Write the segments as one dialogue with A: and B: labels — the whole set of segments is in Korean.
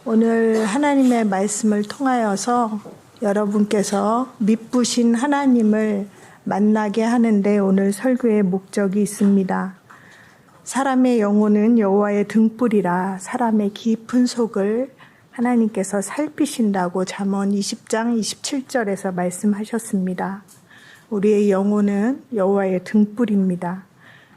A: 오늘 하나님의 말씀을 통하여서 여러분께서 미쁘신 하나님을 만나게 하는데 오늘 설교의 목적이 있습니다. 사람의 영혼은 여호와의 등불이라 사람의 깊은 속을 하나님께서 살피신다고 잠언 20장 27절에서 말씀하셨습니다. 우리의 영혼은 여호와의 등불입니다.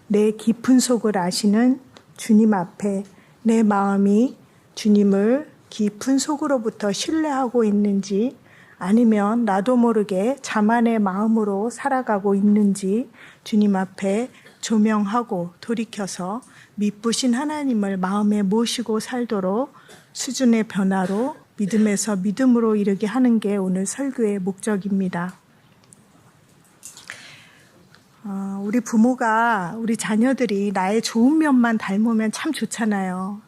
A: 내 깊은 속을 아시는 주님 앞에 내 마음이 주님을 깊은 속으로부터 신뢰하고 있는지 아니면 나도 모르게 자만의 마음으로 살아가고 있는지 주님 앞에 조명하고 돌이켜서 미쁘신 하나님을 마음에 모시고 살도록 수준의 변화로 믿음에서 믿음으로 이르게 하는 게 오늘 설교의 목적입니다. 우리 부모가 우리 자녀들이 나의 좋은 면만 닮으면 참 좋잖아요.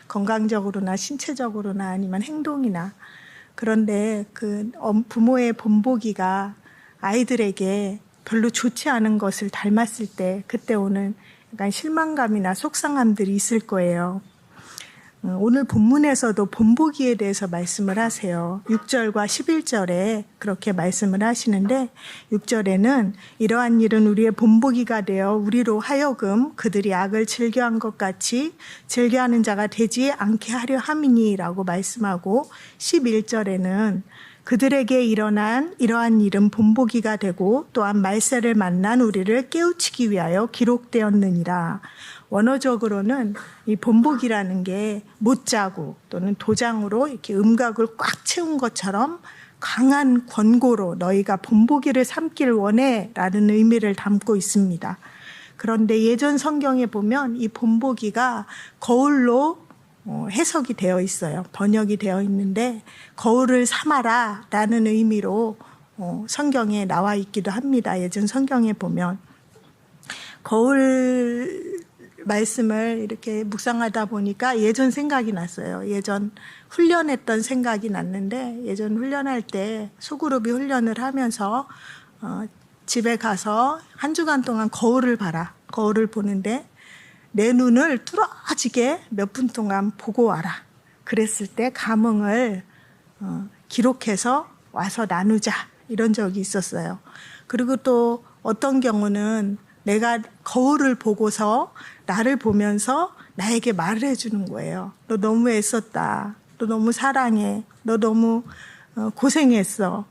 A: 건강적으로나 신체적으로나 아니면 행동이나. 그런데 부모의 본보기가 아이들에게 별로 좋지 않은 것을 닮았을 때 그때 오는 약간 실망감이나 속상함들이 있을 거예요. 오늘 본문에서도 본보기에 대해서 말씀을 하세요. 6절과 11절에 그렇게 말씀을 하시는데 6절에는 이러한 일은 우리의 본보기가 되어 우리로 하여금 그들이 악을 즐겨한 것 같이 즐겨하는 자가 되지 않게 하려 함이니 라고 말씀하고 11절에는 그들에게 일어난 이러한 일은 본보기가 되고 또한 말세를 만난 우리를 깨우치기 위하여 기록되었느니라. 원어적으로는 이 본보기라는 게 못자고 또는 도장으로 이렇게 음각을 꽉 채운 것처럼 강한 권고로 너희가 본보기를 삼길 원해 라는 의미를 담고 있습니다. 그런데 예전 성경에 보면 이 본보기가 거울로 해석이 되어 있어요. 번역이 되어 있는데 거울을 삼아라 라는 의미로 성경에 나와 있기도 합니다. 예전 성경에 보면 거울 말씀을 이렇게 묵상하다 보니까 예전 생각이 났어요. 예전 훈련했던 생각이 났는데 예전 훈련할 때 소그룹이 훈련을 하면서 집에 가서 한 주간 동안 거울을 봐라. 거울을 보는데 내 눈을 뚫어지게 몇 분 동안 보고 와라. 그랬을 때 감흥을 기록해서 와서 나누자. 이런 적이 있었어요. 그리고 또 어떤 경우는 내가 거울을 보고서 나를 보면서 나에게 말을 해주는 거예요. 너 너무 애썼다. 너 너무 사랑해. 너 너무 고생했어.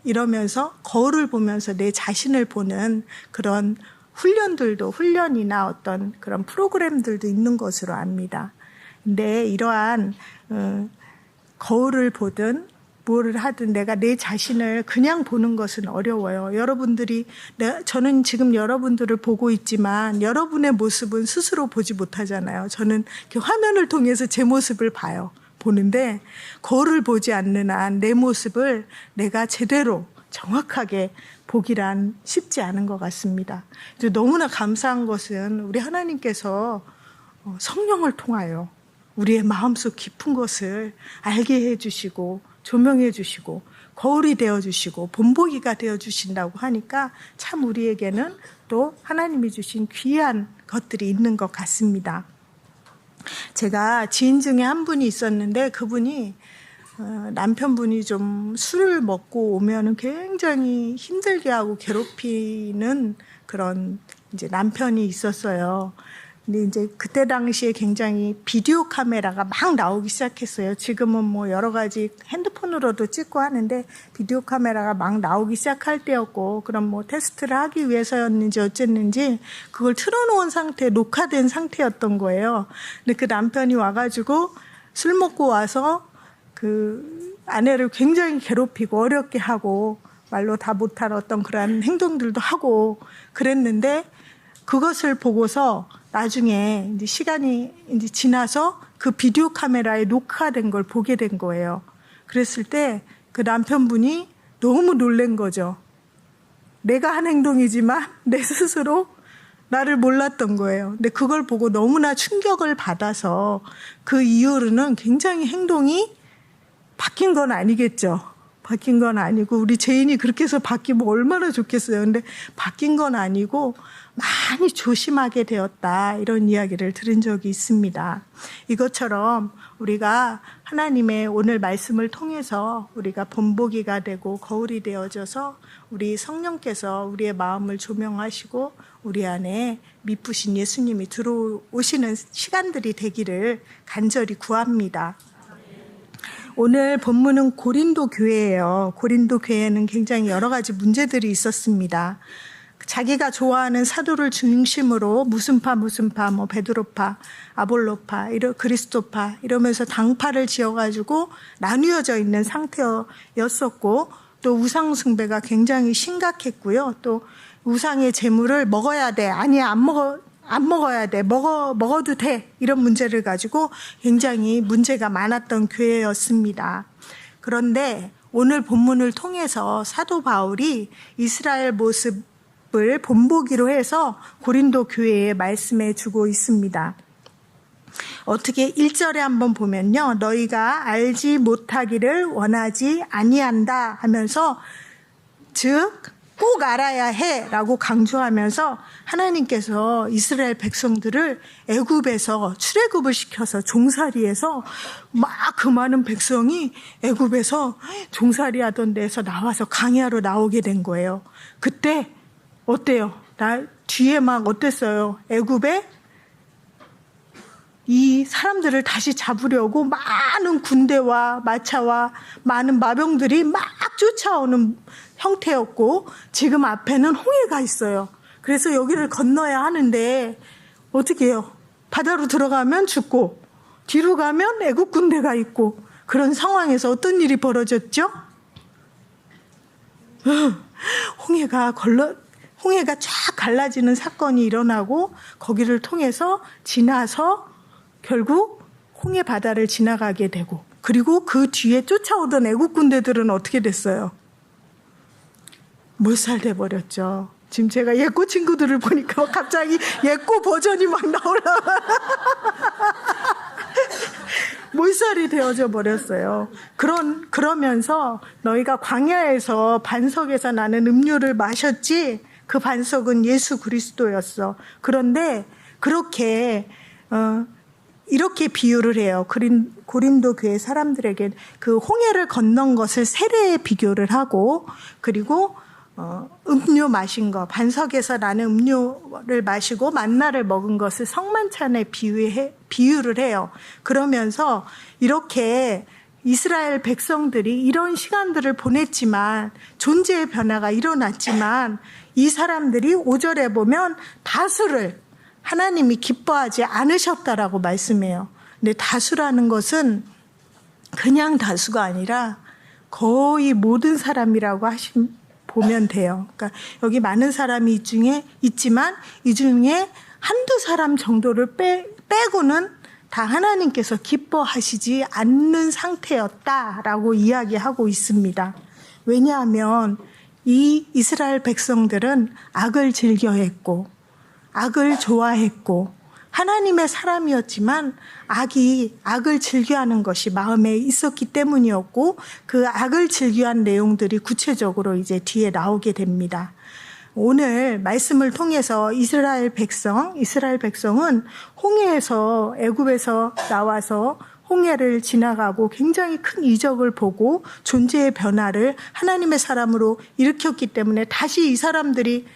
A: 이러면서 거울을 보면서 내 자신을 보는 그런 훈련이나 어떤 그런 프로그램들도 있는 것으로 압니다. 근데 이러한 거울을 보든 뭐를 하든 내가 내 자신을 그냥 보는 것은 어려워요. 저는 지금 여러분들을 보고 있지만 여러분의 모습은 스스로 보지 못하잖아요. 저는 이렇게 화면을 통해서 제 모습을 보는데 거울을 보지 않는 한 내 모습을 내가 제대로 정확하게 보기란 쉽지 않은 것 같습니다. 너무나 감사한 것은 우리 하나님께서 성령을 통하여 우리의 마음속 깊은 것을 알게 해주시고 조명해 주시고 거울이 되어주시고 본보기가 되어주신다고 하니까 참 우리에게는 또 하나님이 주신 귀한 것들이 있는 것 같습니다. 제가 지인 중에 한 분이 있었는데 그분이 남편분이 좀 술을 먹고 오면은 굉장히 힘들게 하고 괴롭히는 그런 이제 남편이 있었어요. 근데 이제 그때 당시에 굉장히 비디오 카메라가 막 나오기 시작했어요. 지금은 여러 가지 핸드폰으로도 찍고 하는데 비디오 카메라가 막 나오기 시작할 때였고 그럼 테스트를 하기 위해서였는지 어쨌는지 그걸 틀어놓은 상태, 녹화된 상태였던 거예요. 근데 그 남편이 와가지고 술 먹고 와서 그 아내를 굉장히 괴롭히고 어렵게 하고 말로 다 못할 어떤 그런 행동들도 하고 그랬는데 그것을 보고서 나중에 이제 시간이 이제 지나서 그 비디오 카메라에 녹화된 걸 보게 된 거예요. 그랬을 때 그 남편분이 너무 놀란 거죠. 내가 한 행동이지만 내 스스로 나를 몰랐던 거예요. 근데 그걸 보고 너무나 충격을 받아서 그 이후로는 굉장히 행동이 바뀐 건 아니겠죠. 바뀐 건 아니고 우리 죄인이 그렇게 해서 바뀌면 얼마나 좋겠어요. 근데 바뀐 건 아니고 많이 조심하게 되었다, 이런 이야기를 들은 적이 있습니다. 이것처럼 우리가 하나님의 오늘 말씀을 통해서 우리가 본보기가 되고 거울이 되어져서 우리 성령께서 우리의 마음을 조명하시고 우리 안에 미쁘신 예수님이 들어오시는 시간들이 되기를 간절히 구합니다. 오늘 본문은 고린도 교회예요. 고린도 교회에는 굉장히 여러 가지 문제들이 있었습니다. 자기가 좋아하는 사도를 중심으로 무슨파 뭐 베드로파, 아볼로파, 그리스도파 이러면서 당파를 지어가지고 나뉘어져 있는 상태였었고, 또 우상 숭배가 굉장히 심각했고요. 또 우상의 제물을 먹어야 돼, 아니 안 먹어야 돼, 먹어도 돼, 이런 문제를 가지고 굉장히 문제가 많았던 교회였습니다. 그런데 오늘 본문을 통해서 사도 바울이 이스라엘 모습을 본보기로 해서 고린도 교회에 말씀해 주고 있습니다. 어떻게 1절에 한번 보면요, 너희가 알지 못하기를 원하지 아니한다 하면서, 즉 꼭 알아야 해 라고 강조하면서 하나님께서 이스라엘 백성들을 애굽에서 출애굽을 시켜서 종살이해서 막 그 많은 백성이 애굽에서 종살이하던 데에서 나와서 광야로 나오게 된 거예요. 그때 어때요? 뒤에 막 어땠어요? 애굽에 이 사람들을 다시 잡으려고 많은 군대와 마차와 많은 마병들이 막 쫓아오는 형태였고, 지금 앞에는 홍해가 있어요. 그래서 여기를 건너야 하는데 어떻게 해요? 바다로 들어가면 죽고 뒤로 가면 애국 군대가 있고, 그런 상황에서 어떤 일이 벌어졌죠? 홍해가 쫙 갈라지는 사건이 일어나고, 거기를 통해서 지나서 결국 홍해 바다를 지나가게 되고, 그리고 그 뒤에 쫓아오던 애국 군대들은 어떻게 됐어요? 몰살돼 버렸죠. 지금 제가 예꼬 친구들을 보니까 갑자기 예꼬 버전이 막 나오려고 몰살이 되어져 버렸어요. 그러면서 너희가 광야에서 반석에서 나는 음료를 마셨지, 그 반석은 예수 그리스도였어. 그런데 이렇게 비유를 해요. 고린도 교회 사람들에게 그 홍해를 건넌 것을 세례에 비교를 하고, 그리고 음료 마신 거, 반석에서 나는 음료를 마시고 만나를 먹은 것을 성만찬에 비유를 해요. 그러면서 이렇게 이스라엘 백성들이 이런 시간들을 보냈지만, 존재의 변화가 일어났지만, 이 사람들이 5절에 보면 다수를 하나님이 기뻐하지 않으셨다라고 말씀해요. 근데 다수라는 것은 그냥 다수가 아니라 거의 모든 사람이라고 보면 돼요. 그러니까 여기 많은 사람이 있지만 이 중에 한두 사람 정도를 빼고는 다 하나님께서 기뻐하시지 않는 상태였다라고 이야기하고 있습니다. 왜냐하면 이 이스라엘 백성들은 악을 즐겨했고 악을 좋아했고 하나님의 사람이었지만 악을 즐겨하는 것이 마음에 있었기 때문이었고, 그 악을 즐겨한 내용들이 구체적으로 이제 뒤에 나오게 됩니다. 오늘 말씀을 통해서 이스라엘 백성은 홍해에서, 애굽에서 나와서 홍해를 지나가고 굉장히 큰 이적을 보고 존재의 변화를 하나님의 사람으로 일으켰기 때문에, 다시 이 사람들이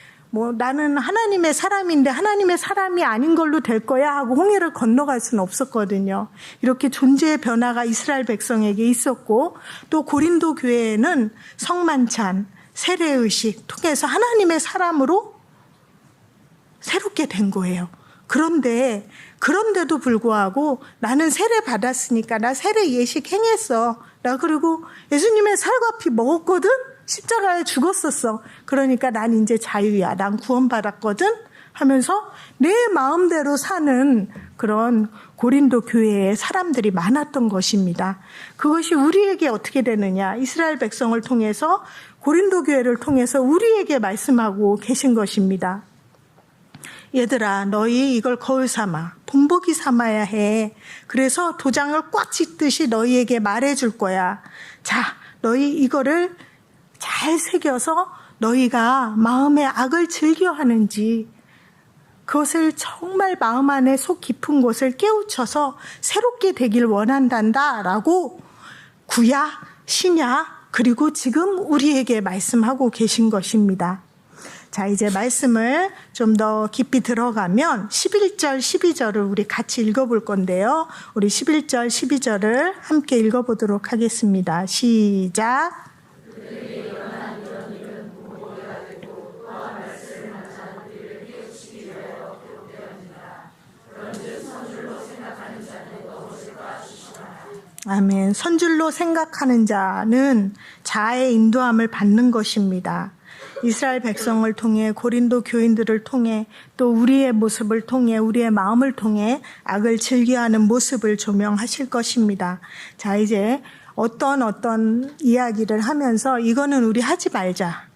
A: 나는 하나님의 사람인데 하나님의 사람이 아닌 걸로 될 거야 하고 홍해를 건너갈 수는 없었거든요. 이렇게 존재의 변화가 이스라엘 백성에게 있었고, 또 고린도 교회에는 성만찬, 세례의식 통해서 하나님의 사람으로 새롭게 된 거예요. 그런데도 불구하고 나는 세례 받았으니까 나 세례 예식 행했어. 나 그리고 예수님의 살과 피 먹었거든? 십자가에 죽었었어. 그러니까 난 이제 자유야. 난 구원받았거든? 하면서 내 마음대로 사는 그런 고린도 교회에 사람들이 많았던 것입니다. 그것이 우리에게 어떻게 되느냐? 이스라엘 백성을 통해서, 고린도 교회를 통해서 우리에게 말씀하고 계신 것입니다. 얘들아, 너희 이걸 거울 삼아, 본보기 삼아야 해. 그래서 도장을 꽉 찍듯이 너희에게 말해줄 거야. 자, 너희 이거를 잘 새겨서 너희가 마음의 악을 즐겨하는지 그것을 정말 마음 안에 속 깊은 곳을 깨우쳐서 새롭게 되길 원한단다 라고 구약, 신약 그리고 지금 우리에게 말씀하고 계신 것입니다. 자, 이제 말씀을 좀 더 깊이 들어가면 11절, 12절을 우리 같이 읽어볼 건데요. 우리 11절, 12절을 함께 읽어보도록 하겠습니다. 시작. 아멘. 선줄로 생각하는 자는 자아의 인도함을 받는 것입니다. 이스라엘 백성을 통해 고린도 교인들을 통해 또 우리의 모습을 통해 우리의 마음을 통해 악을 즐겨하는 모습을 조명하실 것입니다. 자, 이제 어떤 이야기를 하면서 이거는 우리 하지 말자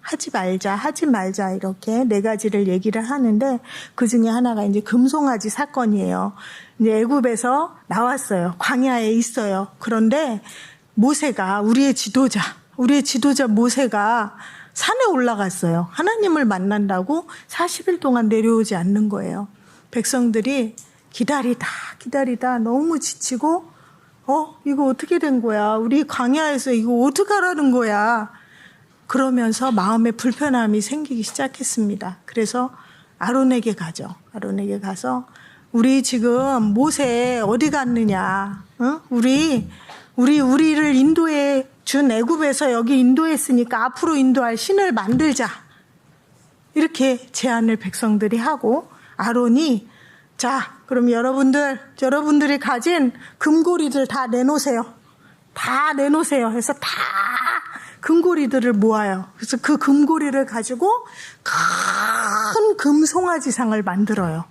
A: 이렇게 네 가지를 얘기를 하는데 그 중에 하나가 이제 금송아지 사건이에요. 이제 애굽에서 나왔어요. 광야에 있어요. 그런데 모세가 우리의 지도자 모세가 산에 올라갔어요. 하나님을 만난다고 40일 동안 내려오지 않는 거예요. 백성들이 기다리다 너무 지치고 이거 어떻게 된 거야? 우리 광야에서 이거 어떡하라는 거야? 그러면서 마음에 불편함이 생기기 시작했습니다. 그래서 아론에게 가죠. 아론에게 가서 우리 지금 모세 어디 갔느냐? 우리를 인도해 준 애굽에서 여기 인도했으니까 앞으로 인도할 신을 만들자. 이렇게 제안을 백성들이 하고 아론이 자, 그럼 여러분들이 가진 금고리들 다 내놓으세요. 해서 다 금고리들을 모아요. 그래서 그 금고리를 가지고 큰 금송아지상을 만들어요.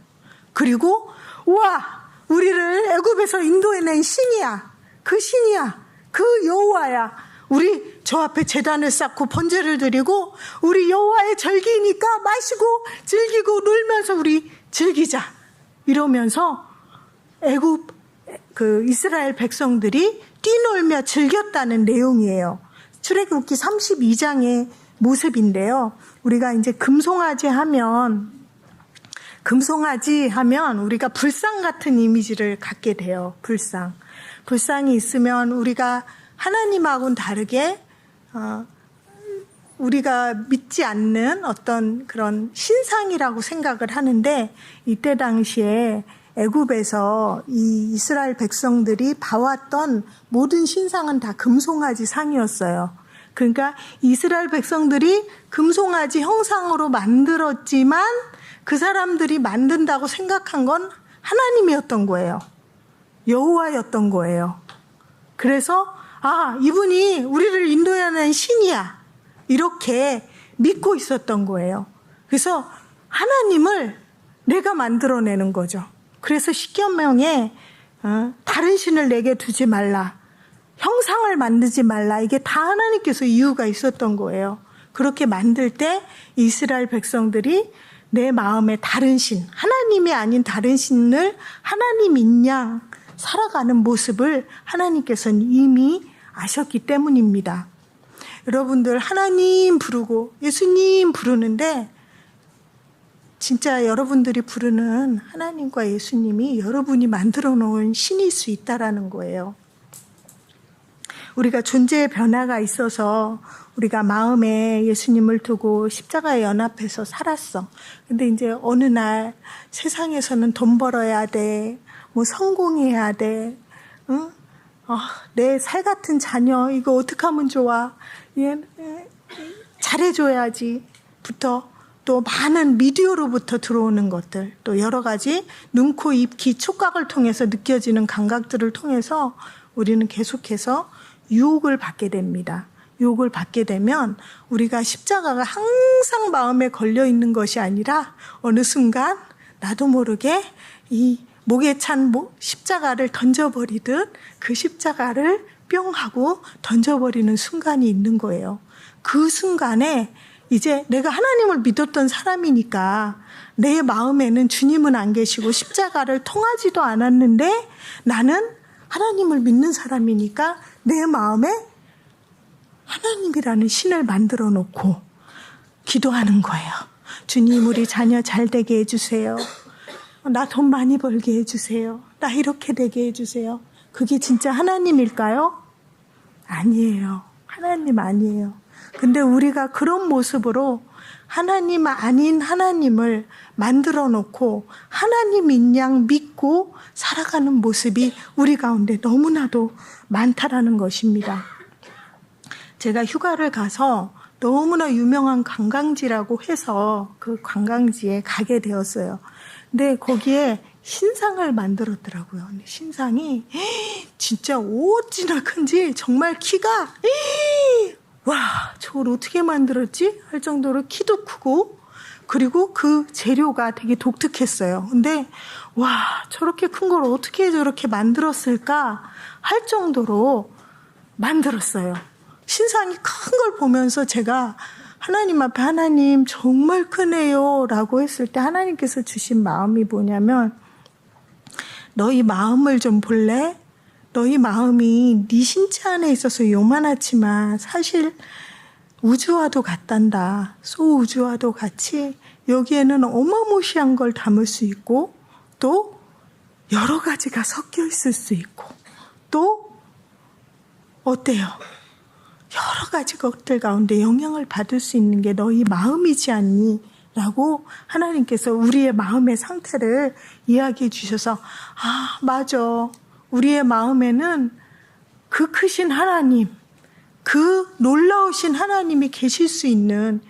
A: 그리고 우와, 우리를 애굽에서 인도해낸 신이야. 그 여호와야. 우리 저 앞에 제단을 쌓고 번제를 드리고 우리 여호와의 절기니까 마시고 즐기고 놀면서 우리 즐기자. 이러면서 애굽 이스라엘 백성들이 뛰놀며 즐겼다는 내용이에요. 출애굽기 32장의 모습인데요. 우리가 이제 금송아지 하면 우리가 불상 같은 이미지를 갖게 돼요. 불상이 있으면 우리가 하나님하고는 다르게 우리가 믿지 않는 어떤 그런 신상이라고 생각을 하는데 이때 당시에 애굽에서 이 이스라엘 백성들이 봐왔던 모든 신상은 다 금송아지 상이었어요. 그러니까 이스라엘 백성들이 금송아지 형상으로 만들었지만 그 사람들이 만든다고 생각한 건 하나님이었던 거예요. 여호와였던 거예요. 그래서 이분이 우리를 인도하는 신이야. 이렇게 믿고 있었던 거예요. 그래서 하나님을 내가 만들어내는 거죠. 그래서 십계명에 다른 신을 내게 두지 말라. 형상을 만들지 말라. 이게 다 하나님께서 이유가 있었던 거예요. 그렇게 만들 때 이스라엘 백성들이 내 마음에 다른 신, 하나님이 아닌 다른 신을 하나님인 양 살아가는 모습을 하나님께서는 이미 아셨기 때문입니다. 여러분들 하나님 부르고 예수님 부르는데 진짜 여러분들이 부르는 하나님과 예수님이 여러분이 만들어 놓은 신일 수 있다라는 거예요. 우리가 존재의 변화가 있어서 우리가 마음에 예수님을 두고 십자가에 연합해서 살았어. 근데 이제 어느 날 세상에서는 돈 벌어야 돼. 성공해야 돼. 응? 내 살 같은 자녀 이거 어떻게 하면 좋아? 잘해줘야지. 또 많은 미디어로부터 들어오는 것들, 또 여러 가지 눈, 코, 입, 귀, 촉각을 통해서 느껴지는 감각들을 통해서 우리는 계속해서 유혹을 받게 됩니다. 유혹을 받게 되면 우리가 십자가가 항상 마음에 걸려 있는 것이 아니라 어느 순간 나도 모르게 이 목에 찬 십자가를 던져버리듯 그 십자가를 뿅 하고 던져버리는 순간이 있는 거예요. 그 순간에 이제 내가 하나님을 믿었던 사람이니까 내 마음에는 주님은 안 계시고 십자가를 통하지도 않았는데 나는 하나님을 믿는 사람이니까 내 마음에 하나님이라는 신을 만들어 놓고 기도하는 거예요. 주님, 우리 자녀 잘 되게 해주세요. 나 돈 많이 벌게 해주세요. 나 이렇게 되게 해주세요. 그게 진짜 하나님일까요? 아니에요. 하나님 아니에요. 근데 우리가 그런 모습으로 하나님 아닌 하나님을 만들어 놓고 하나님인 양 믿고 살아가는 모습이 우리 가운데 너무나도 많다라는 것입니다. 제가 휴가를 가서 너무나 유명한 관광지라고 해서 그 관광지에 가게 되었어요. 근데 거기에 신상을 만들었더라고요. 근데 신상이 진짜 어찌나 큰지 정말 키가 와, 저걸 어떻게 만들었지? 할 정도로 키도 크고 그리고 그 재료가 되게 독특했어요. 근데 와, 저렇게 큰 걸 어떻게 저렇게 만들었을까 할 정도로 만들었어요. 신상이 큰 걸 보면서 제가 하나님 앞에 하나님 정말 크네요 라고 했을 때 하나님께서 주신 마음이 뭐냐면 너희 마음을 좀 볼래? 너희 마음이 네 신체 안에 있어서 요만하지만 사실 우주와도 같단다. 소우주와도 같이 여기에는 어마무시한 걸 담을 수 있고 또 여러 가지가 섞여 있을 수 있고 또 어때요? 여러 가지 것들 가운데 영향을 받을 수 있는 게 너희 마음이지 않니? 라고 하나님께서 우리의 마음의 상태를 이야기해 주셔서 아, 맞아. 우리의 마음에는 그 크신 하나님, 그 놀라우신 하나님이 계실 수 있는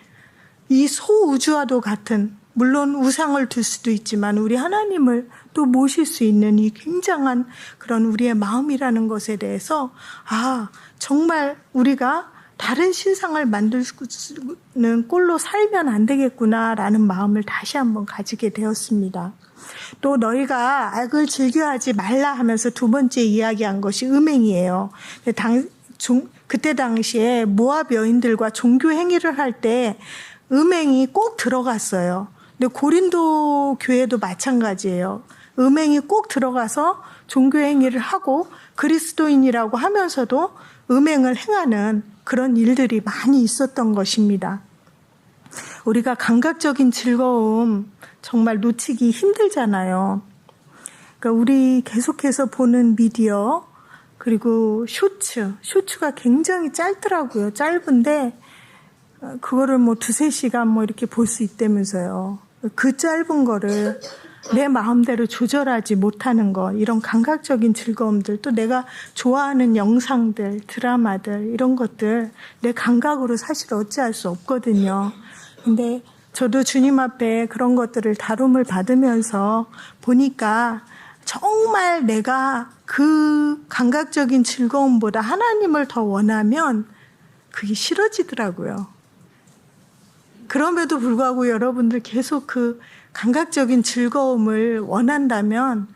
A: 이 소우주와도 같은 물론 우상을 둘 수도 있지만 우리 하나님을 또 모실 수 있는 이 굉장한 그런 우리의 마음이라는 것에 대해서 아, 정말 우리가 다른 신상을 만드는 꼴로 살면 안 되겠구나라는 마음을 다시 한번 가지게 되었습니다. 또 너희가 악을 즐겨하지 말라 하면서 두 번째 이야기한 것이 음행이에요. 그때 당시에 모압 여인들과 종교 행위를 할 때 음행이 꼭 들어갔어요. 근데 고린도 교회도 마찬가지예요. 음행이 꼭 들어가서 종교 행위를 하고 그리스도인이라고 하면서도 음행을 행하는 그런 일들이 많이 있었던 것입니다. 우리가 감각적인 즐거움 정말 놓치기 힘들잖아요. 그러니까 우리 계속해서 보는 미디어 그리고 쇼츠가 굉장히 짧더라고요. 짧은데 그거를 뭐 2-3시간 이렇게 볼 수 있다면서요. 그 짧은 거를 내 마음대로 조절하지 못하는 거, 이런 감각적인 즐거움들, 또 내가 좋아하는 영상들, 드라마들, 이런 것들 내 감각으로 사실 어찌할 수 없거든요. 근데 저도 주님 앞에 그런 것들을 다룸을 받으면서 보니까 정말 내가 그 감각적인 즐거움보다 하나님을 더 원하면 그게 싫어지더라고요. 그럼에도 불구하고 여러분들 계속 그 감각적인 즐거움을 원한다면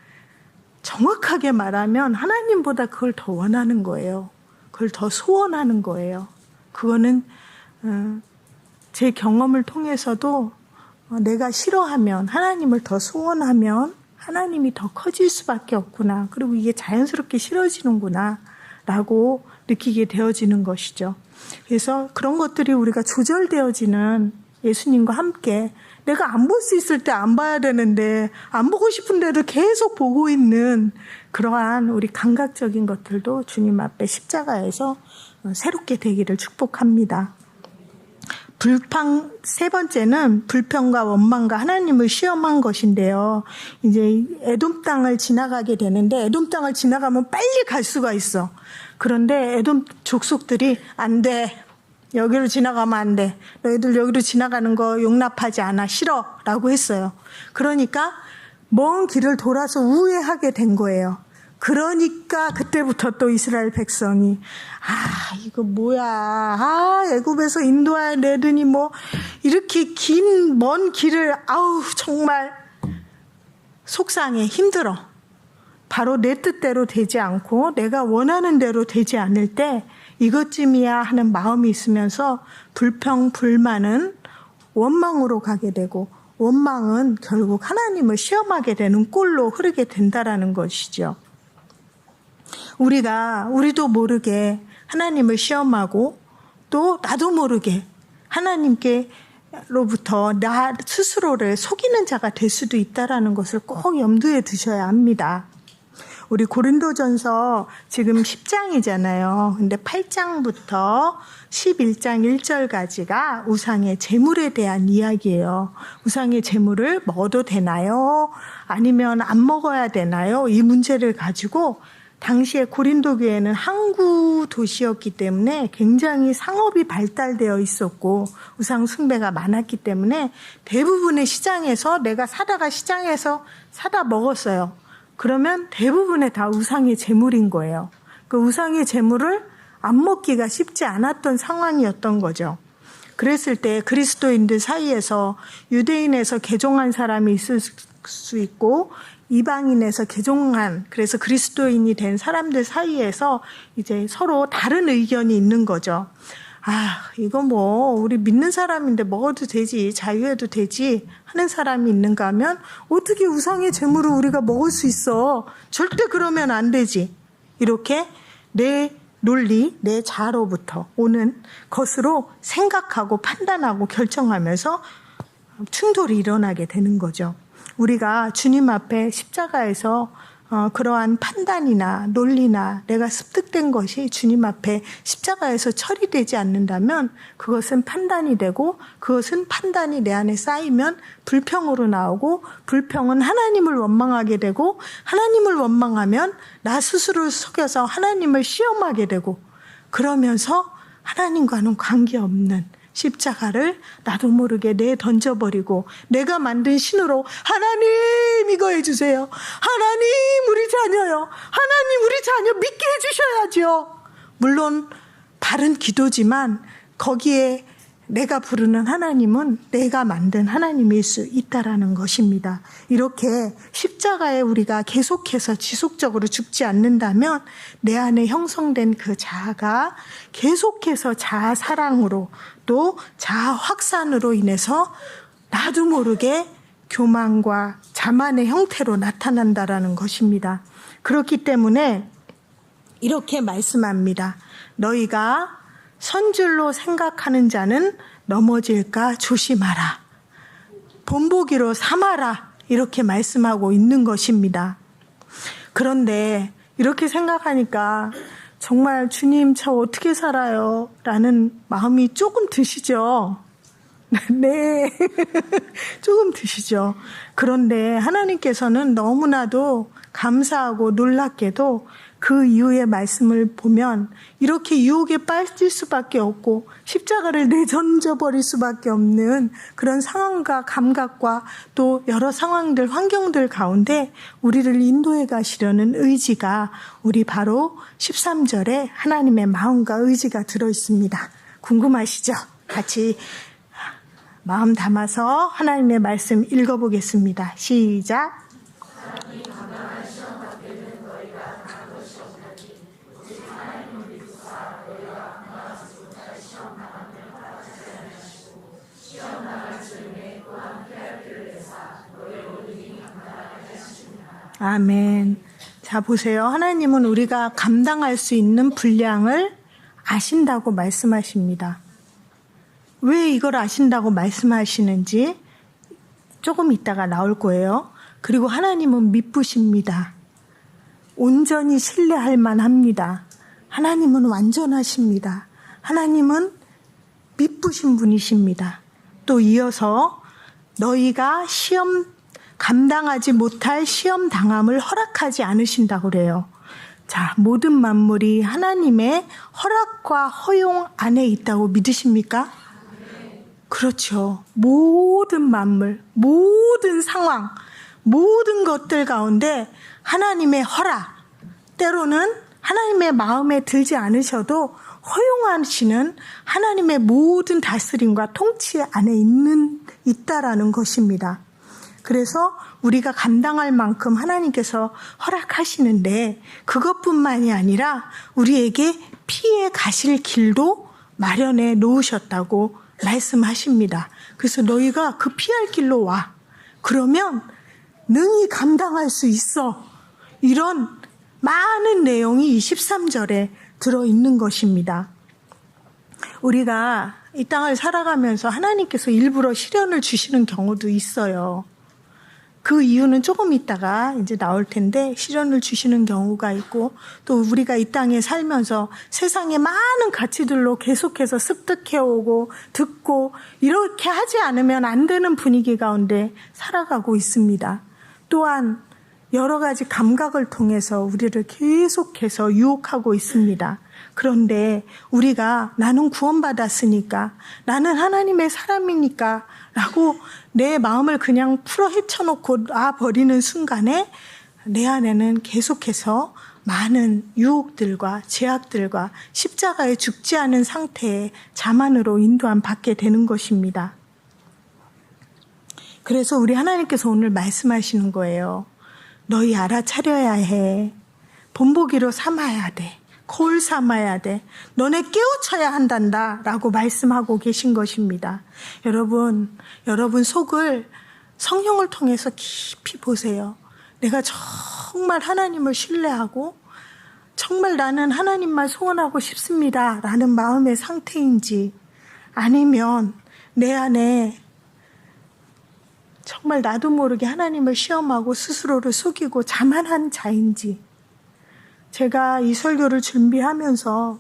A: 정확하게 말하면 하나님보다 그걸 더 원하는 거예요. 그걸 더 소원하는 거예요. 그거는 제 경험을 통해서도 내가 싫어하면 하나님을 더 소원하면 하나님이 더 커질 수밖에 없구나. 그리고 이게 자연스럽게 싫어지는구나 라고 느끼게 되어지는 것이죠. 그래서 그런 것들이 우리가 조절되어지는 예수님과 함께 내가 안 볼 수 있을 때 안 봐야 되는데 안 보고 싶은데도 계속 보고 있는 그러한 우리 감각적인 것들도 주님 앞에 십자가에서 새롭게 되기를 축복합니다. 세 번째는 불평과 원망과 하나님을 시험한 것인데요. 이제 에돔 땅을 지나가게 되는데 에돔 땅을 지나가면 빨리 갈 수가 있어. 그런데 에돔 족속들이 안 돼. 여기로 지나가면 안 돼. 너희들 여기로 지나가는 거 용납하지 않아. 싫어. 라고 했어요. 그러니까 먼 길을 돌아서 우회하게 된 거예요. 그러니까 그때부터 또 이스라엘 백성이 이거 뭐야. 애굽에서 인도하여 내더니 이렇게 긴 먼 길을 정말 속상해. 힘들어. 바로 내 뜻대로 되지 않고 내가 원하는 대로 되지 않을 때 이것쯤이야 하는 마음이 있으면서 불평, 불만은 원망으로 가게 되고 원망은 결국 하나님을 시험하게 되는 꼴로 흐르게 된다라는 것이죠. 우리도 모르게 하나님을 시험하고 또 나도 모르게 하나님께로부터 나 스스로를 속이는 자가 될 수도 있다라는 것을 꼭 염두에 두셔야 합니다. 우리 고린도전서 지금 10장이잖아요. 근데 8장부터 11장 1절까지가 우상의 제물에 대한 이야기예요. 우상의 제물을 먹어도 되나요? 아니면 안 먹어야 되나요? 이 문제를 가지고 당시에 고린도 교회는 항구 도시였기 때문에 굉장히 상업이 발달되어 있었고 우상 숭배가 많았기 때문에 대부분의 시장에서 내가 사다가 시장에서 사다 먹었어요. 그러면 대부분의 다 우상의 제물인 거예요. 그 우상의 제물을 안 먹기가 쉽지 않았던 상황이었던 거죠. 그랬을 때 그리스도인들 사이에서 유대인에서 개종한 사람이 있을 수 있고 이방인에서 개종한, 그래서 그리스도인이 된 사람들 사이에서 이제 서로 다른 의견이 있는 거죠. 이거 우리 믿는 사람인데 먹어도 되지, 자유해도 되지 하는 사람이 있는가 하면 어떻게 우상의 제물을 우리가 먹을 수 있어? 절대 그러면 안 되지. 이렇게 내 논리, 내 자아로부터 오는 것으로 생각하고 판단하고 결정하면서 충돌이 일어나게 되는 거죠. 우리가 주님 앞에 십자가에서 그러한 판단이나 논리나 내가 습득된 것이 주님 앞에 십자가에서 처리되지 않는다면 그것은 판단이 되고 그것은 판단이 내 안에 쌓이면 불평으로 나오고 불평은 하나님을 원망하게 되고 하나님을 원망하면 나 스스로를 속여서 하나님을 시험하게 되고 그러면서 하나님과는 관계없는 십자가를 나도 모르게 던져버리고 내가 만든 신으로 하나님 이거 해주세요. 하나님 우리 자녀요. 하나님 우리 자녀 믿게 해주셔야죠. 물론 바른 기도지만 거기에 내가 부르는 하나님은 내가 만든 하나님일 수 있다라는 것입니다. 이렇게 십자가에 우리가 계속해서 지속적으로 죽지 않는다면 내 안에 형성된 그 자아가 계속해서 자아 사랑으로 또 자아 확산으로 인해서 나도 모르게 교만과 자만의 형태로 나타난다라는 것입니다. 그렇기 때문에 이렇게 말씀합니다. 너희가 선줄로 생각하는 자는 넘어질까 조심하라. 본보기로 삼아라. 이렇게 말씀하고 있는 것입니다. 그런데 이렇게 생각하니까 정말 주님 저 어떻게 살아요? 라는 마음이 조금 드시죠? 네. 조금 드시죠. 그런데 하나님께서는 너무나도 감사하고 놀랍게도 그 이후의 말씀을 보면 이렇게 유혹에 빠질 수밖에 없고 십자가를 내던져버릴 수밖에 없는 그런 상황과 감각과 또 여러 상황들, 환경들 가운데 우리를 인도해 가시려는 의지가 우리 바로 13절에 하나님의 마음과 의지가 들어있습니다. 궁금하시죠? 같이 마음 담아서 하나님의 말씀 읽어보겠습니다. 시작. 아멘. 자, 보세요. 하나님은 우리가 감당할 수 있는 분량을 아신다고 말씀하십니다. 왜 이걸 아신다고 말씀하시는지 조금 있다가 나올 거예요. 그리고 하나님은 미쁘십니다. 온전히 신뢰할 만합니다. 하나님은 완전하십니다. 하나님은 미쁘신 분이십니다. 또 이어서 너희가 감당하지 못할 시험 당함을 허락하지 않으신다고 그래요. 자, 모든 만물이 하나님의 허락과 허용 안에 있다고 믿으십니까? 그렇죠. 모든 만물, 모든 상황, 모든 것들 가운데 하나님의 허락, 때로는 하나님의 마음에 들지 않으셔도 허용하시는 하나님의 모든 다스림과 통치 안에 있다라는 것입니다. 그래서 우리가 감당할 만큼 하나님께서 허락하시는데 그것뿐만이 아니라 우리에게 피해 가실 길도 마련해 놓으셨다고 말씀하십니다. 그래서 너희가 그 피할 길로 와. 그러면 능히 감당할 수 있어. 이런 많은 내용이 13절에 들어있는 것입니다. 우리가 이 땅을 살아가면서 하나님께서 일부러 시련을 주시는 경우도 있어요. 그 이유는 조금 있다가 이제 나올 텐데, 시련을 주시는 경우가 있고, 또 우리가 이 땅에 살면서 세상의 많은 가치들로 계속해서 습득해오고 듣고 이렇게 하지 않으면 안 되는 분위기 가운데 살아가고 있습니다. 또한 여러 가지 감각을 통해서 우리를 계속해서 유혹하고 있습니다. 그런데 우리가 나는 구원받았으니까, 나는 하나님의 사람이니까 라고 내 마음을 그냥 풀어 헤쳐놓고 놔버리는 순간에 내 안에는 계속해서 많은 유혹들과 제약들과 십자가에 죽지 않은 상태의 자만으로 인도함 받게 되는 것입니다. 그래서 우리 하나님께서 오늘 말씀하시는 거예요. 너희 알아차려야 해. 본보기로 삼아야 돼. 거울 삼아야 돼. 너네 깨우쳐야 한단다 라고 말씀하고 계신 것입니다. 여러분 속을 성령을 통해서 깊이 보세요. 내가 정말 하나님을 신뢰하고 정말 나는 하나님만 소원하고 싶습니다 라는 마음의 상태인지, 아니면 내 안에 정말 나도 모르게 하나님을 시험하고 스스로를 속이고 자만한 자인지. 제가 이 설교를 준비하면서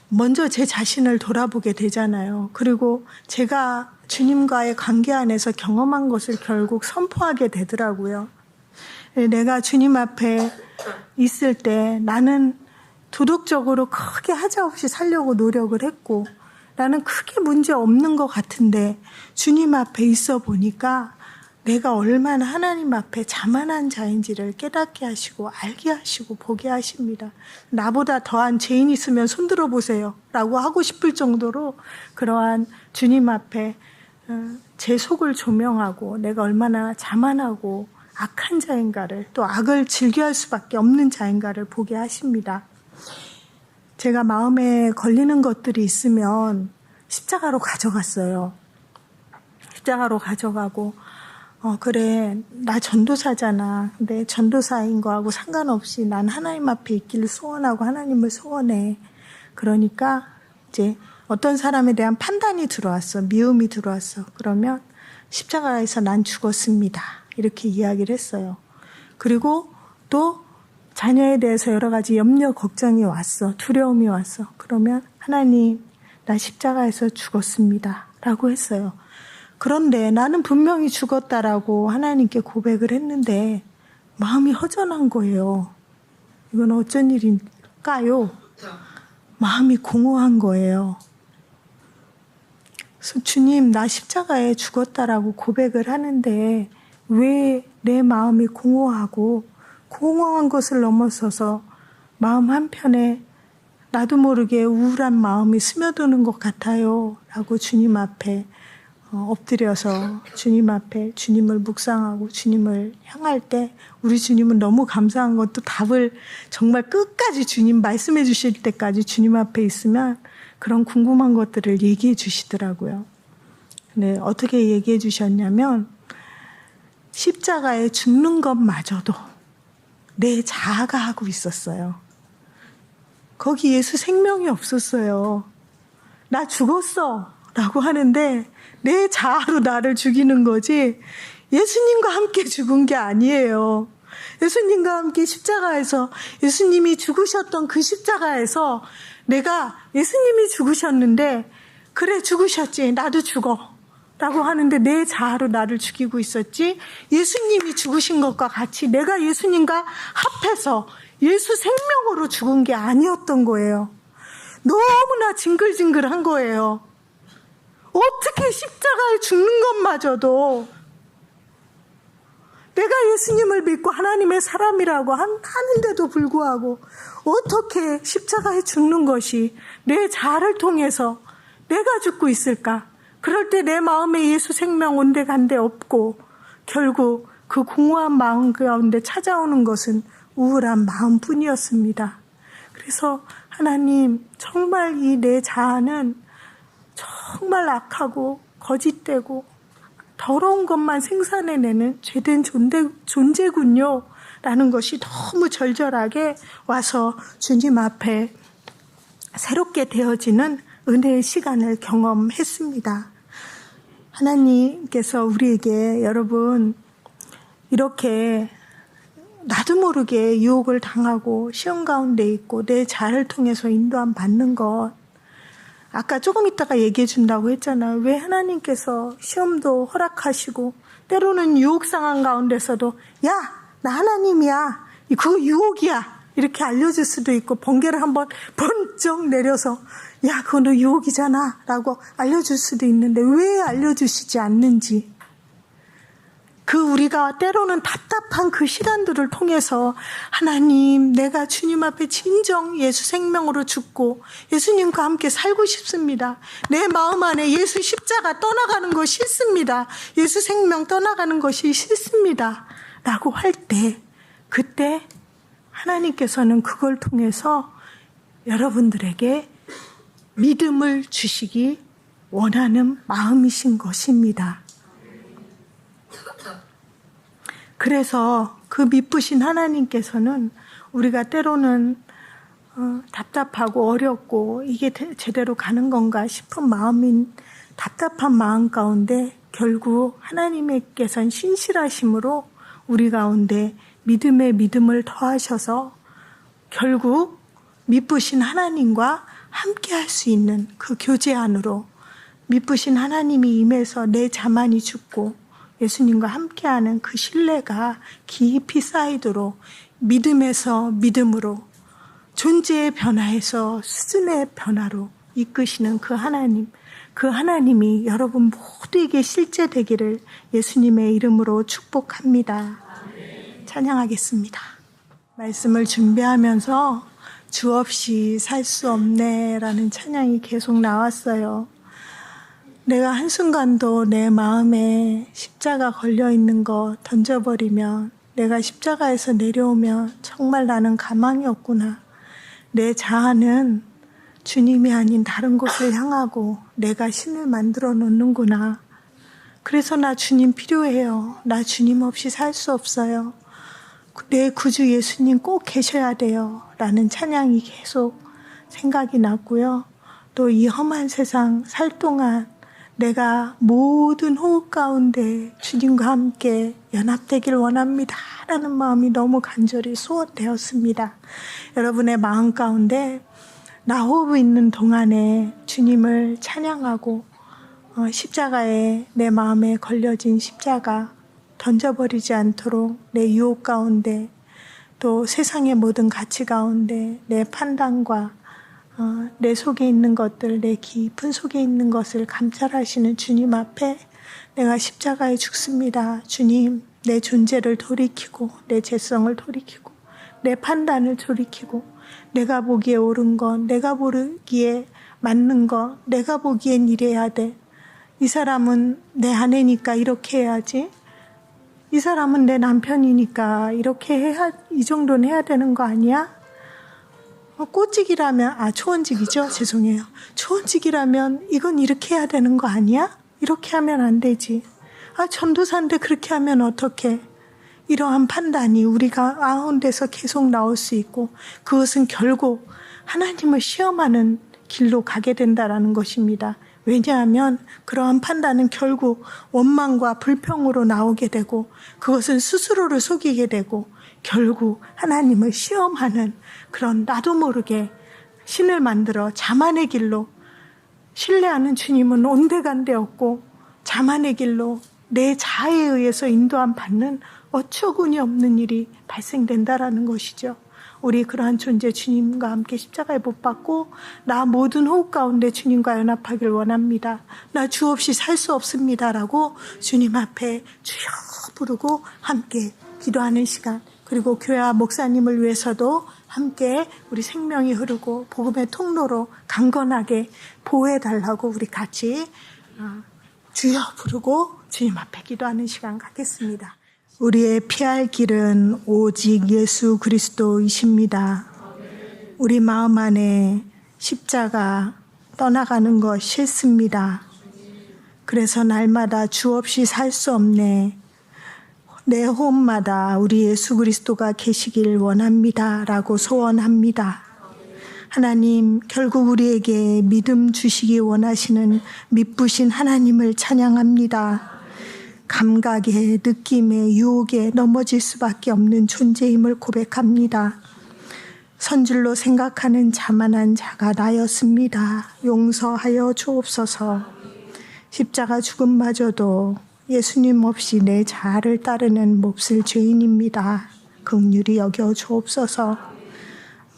A: 먼저 제 자신을 돌아보게 되잖아요. 그리고 제가 주님과의 관계 안에서 경험한 것을 결국 선포하게 되더라고요. 내가 주님 앞에 있을 때 나는 도덕적으로 크게 하자없이 살려고 노력을 했고, 나는 크게 문제 없는 것 같은데 주님 앞에 있어 보니까 내가 얼마나 하나님 앞에 자만한 자인지를 깨닫게 하시고 알게 하시고 보게 하십니다. 나보다 더한 죄인 있으면 손들어 보세요 라고 하고 싶을 정도로 그러한 주님 앞에 제 속을 조명하고 내가 얼마나 자만하고 악한 자인가를, 또 악을 즐겨할 수밖에 없는 자인가를 보게 하십니다. 제가 마음에 걸리는 것들이 있으면 십자가로 가져갔어요. 십자가로 가져가고 그래, 나 전도사잖아. 근데 전도사인 거하고 상관없이 난 하나님 앞에 있기를 소원하고 하나님을 소원해. 그러니까 이제 어떤 사람에 대한 판단이 들어왔어. 미움이 들어왔어. 그러면 십자가에서 난 죽었습니다. 이렇게 이야기를 했어요. 그리고 또 자녀에 대해서 여러 가지 염려, 걱정이 왔어. 두려움이 왔어. 그러면 하나님, 나 십자가에서 죽었습니다. 라고 했어요. 그런데 나는 분명히 죽었다라고 하나님께 고백을 했는데 마음이 허전한 거예요. 이건 어쩐 일일까요? 마음이 공허한 거예요. 그래서 주님, 나 십자가에 죽었다라고 고백을 하는데 왜 내 마음이 공허하고, 공허한 것을 넘어서서 마음 한편에 나도 모르게 우울한 마음이 스며드는 것 같아요 라고 주님 앞에 엎드려서 주님 앞에 주님을 묵상하고 주님을 향할 때, 우리 주님은 너무 감사한 것도 답을 정말 끝까지 주님 말씀해 주실 때까지 주님 앞에 있으면 그런 궁금한 것들을 얘기해 주시더라고요. 근데 어떻게 얘기해 주셨냐면, 십자가에 죽는 것마저도 내 자아가 하고 있었어요. 거기 예수 생명이 없었어요. 나 죽었어 라고 하는데 내 자아로 나를 죽이는 거지 예수님과 함께 죽은 게 아니에요. 예수님과 함께 십자가에서, 예수님이 죽으셨던 그 십자가에서 내가 예수님이 죽으셨는데 그래 죽으셨지 나도 죽어 라고 하는데 내 자아로 나를 죽이고 있었지, 예수님이 죽으신 것과 같이 내가 예수님과 합해서 예수 생명으로 죽은 게 아니었던 거예요. 너무나 징글징글한 거예요. 어떻게 십자가에 죽는 것마저도 내가 예수님을 믿고 하나님의 사람이라고 하는데도 불구하고 어떻게 십자가에 죽는 것이 내 자아를 통해서 내가 죽고 있을까? 그럴 때 내 마음에 예수 생명 온데간데 없고 결국 그 공허한 마음 가운데 찾아오는 것은 우울한 마음뿐이었습니다. 그래서 하나님, 정말 이 내 자아는 정말 악하고 거짓되고 더러운 것만 생산해내는 죄된 존재군요 라는 것이 너무 절절하게 와서 주님 앞에 새롭게 되어지는 은혜의 시간을 경험했습니다. 하나님께서 우리에게 여러분 이렇게 나도 모르게 유혹을 당하고 시험 가운데 있고 내 자아를 통해서 인도함 받는 것, 아까 조금 있다가 얘기해 준다고 했잖아요. 왜 하나님께서 시험도 허락하시고 때로는 유혹 상황 가운데서도 야, 나 하나님이야, 그거 유혹이야 이렇게 알려줄 수도 있고, 번개를 한번 번쩍 내려서 야, 그거 너 유혹이잖아 라고 알려줄 수도 있는데 왜 알려주시지 않는지, 그 우리가 때로는 답답한 그 시간들을 통해서 하나님, 내가 주님 앞에 진정 예수 생명으로 죽고 예수님과 함께 살고 싶습니다. 내 마음 안에 예수 십자가 떠나가는 것이 싫습니다. 예수 생명 떠나가는 것이 싫습니다 라고 할 때, 그때 하나님께서는 그걸 통해서 여러분들에게 믿음을 주시기 원하는 마음이신 것입니다. 그래서 그 미쁘신 하나님께서는 우리가 때로는 답답하고 어렵고 이게 제대로 가는 건가 싶은 마음인 답답한 마음 가운데 결국 하나님께서는 신실하심으로 우리 가운데 믿음에 믿음을 더하셔서 결국 미쁘신 하나님과 함께 할 수 있는 그 교제 안으로 미쁘신 하나님이 임해서 내 자만이 죽고 예수님과 함께하는 그 신뢰가 깊이 쌓이도록 믿음에서 믿음으로, 존재의 변화에서 수준의 변화로 이끄시는 그 하나님, 그 하나님이 여러분 모두에게 실제되기를 예수님의 이름으로 축복합니다. 찬양하겠습니다. 말씀을 준비하면서 주 없이 살 수 없네 라는 찬양이 계속 나왔어요. 내가 한순간도 내 마음에 십자가 걸려있는 거 던져버리면, 내가 십자가에서 내려오면 정말 나는 가망이 없구나. 내 자아는 주님이 아닌 다른 곳을 향하고 내가 신을 만들어 놓는구나. 그래서 나 주님 필요해요. 나 주님 없이 살 수 없어요. 내 구주 예수님 꼭 계셔야 돼요 라는 찬양이 계속 생각이 났고요. 또 이 험한 세상 살 동안 내가 모든 호흡 가운데 주님과 함께 연합되길 원합니다 라는 마음이 너무 간절히 소원되었습니다. 여러분의 마음 가운데 나 호흡 있는 동안에 주님을 찬양하고 십자가에 내 마음에 걸려진 십자가 던져버리지 않도록 내 유혹 가운데, 또 세상의 모든 가치 가운데 내 판단과 내 속에 있는 것들, 내 깊은 속에 있는 것을 감찰하시는 주님 앞에 내가 십자가에 죽습니다. 주님, 내 존재를 돌이키고 내 죄성을 돌이키고 내 판단을 돌이키고 내가 보기에 옳은 것, 내가 보기에 맞는 것, 내가 보기엔 이래야 돼. 이 사람은 내 아내니까 이렇게 해야지. 이 사람은 내 남편이니까 이렇게 해야, 이 정도는 해야 되는 거 아니야? 꼬직이라면, 초원직이죠? 죄송해요. 초원직이라면 이건 이렇게 해야 되는 거 아니야? 이렇게 하면 안 되지. 전도사인데 그렇게 하면 어떡해? 이러한 판단이 우리가 가운데서 계속 나올 수 있고, 그것은 결국 하나님을 시험하는 길로 가게 된다라는 것입니다. 왜냐하면 그러한 판단은 결국 원망과 불평으로 나오게 되고, 그것은 스스로를 속이게 되고, 결국 하나님을 시험하는 그런 나도 모르게 신을 만들어 자만의 길로, 신뢰하는 주님은 온데간데 없고 자만의 길로 내 자아에 의해서 인도함 받는 어처구니 없는 일이 발생된다라는 것이죠. 우리 그러한 존재 주님과 함께 십자가에 못 박고 나 모든 호흡 가운데 주님과 연합하길 원합니다. 나 주 없이 살 수 없습니다라고 주님 앞에 주여 부르고 함께 기도하는 시간, 그리고 교회와 목사님을 위해서도 함께 우리 생명이 흐르고 복음의 통로로 강건하게 보호해달라고 우리 같이 주여 부르고 주님 앞에 기도하는 시간 갖겠습니다. 우리의 피할 길은 오직 예수 그리스도이십니다. 우리 마음 안에 십자가 떠나가는 것 싫습니다. 그래서 날마다 주 없이 살 수 없네. 내 호흡마다 우리 예수 그리스도가 계시길 원합니다 라고 소원합니다. 하나님, 결국 우리에게 믿음 주시기 원하시는 미쁘신 하나님을 찬양합니다. 감각에, 느낌에, 유혹에 넘어질 수밖에 없는 존재임을 고백합니다. 선줄로 생각하는 자만한 자가 나였습니다. 용서하여 주옵소서. 십자가 죽음마저도 예수님 없이 내 자아를 따르는 몹쓸 죄인입니다. 긍휼히 여겨 주옵소서.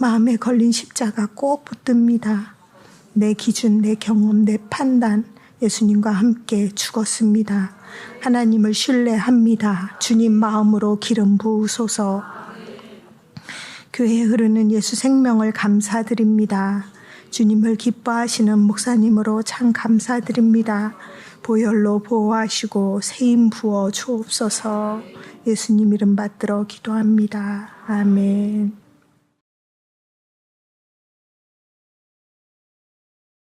A: 마음에 걸린 십자가 꼭 붙듭니다. 내 기준, 내 경험, 내 판단, 예수님과 함께 죽었습니다. 하나님을 신뢰합니다. 주님 마음으로 기름 부으소서. 교회에 흐르는 예수 생명을 감사드립니다. 주님을 기뻐하시는 목사님으로 참 감사드립니다. 보혈로 보호하시고 세임 부어 주옵소서. 예수님 이름 받들어 기도합니다. 아멘.